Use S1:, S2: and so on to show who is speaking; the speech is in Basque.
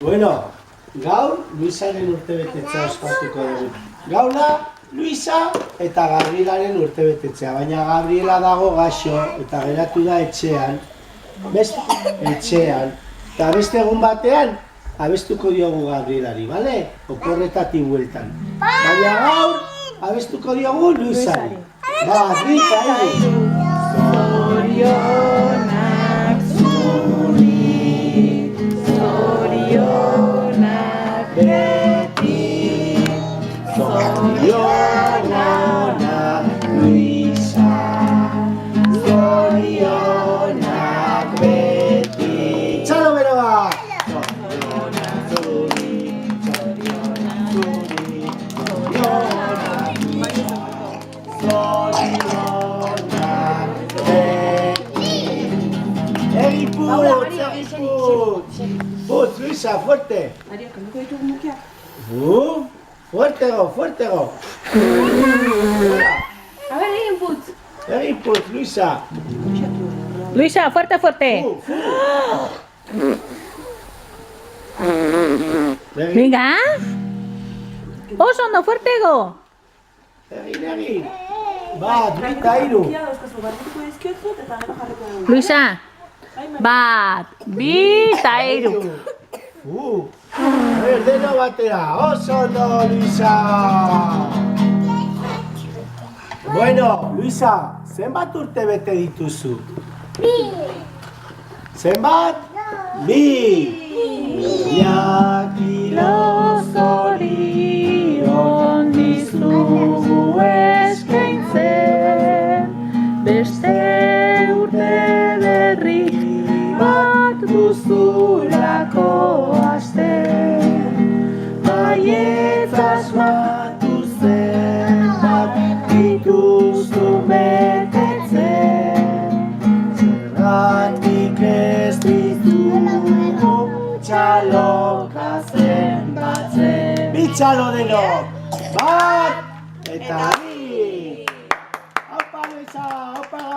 S1: Bueno, gaur Luisaren urtebetetzea ospatuko dugu. Gaur da Luisa eta Gabrielaren urtebetetzea, baina Gabriela dago gaixo eta geratu da etxean. Eta beste egun batean abestuko diogu Gabrielari, bale? Oporretatik bueltan. Baina gaur abestuko diogu Luisari. Rita,
S2: Zorionak zuri, zorionak beti,
S1: zorionak Luisa, zorionak beti. Txalo beroa! Zorionak zuri, zorionak zuri, zorionak Putz, Luisa, fuerte!
S2: Mario, que nunca ditugu mukiak.
S1: Fuertego!
S2: A ver, egin putz.
S1: Egin putz, Luisa!
S3: Luisa, fuerte! Venga! Oso ondo, fuertego!
S1: Egin! Bat, Rita, hiru!
S3: Luisa! Bat, bi eta hiru!
S1: Deno batera, oso ondo, Luisa! Bueno, Luisa, zenbat urte bete dituzu? Bi! Zenbat? Bi! Jakilo zorion dizugu eskaintzen, beste urte berri bat duzulako aste, baietz asmatu zenbat dituzu betetzen, zergatik ez ditugu txaloka zenbatzen. Bi txalo denok! Bat eta bi! Opa, Luisa! Opa!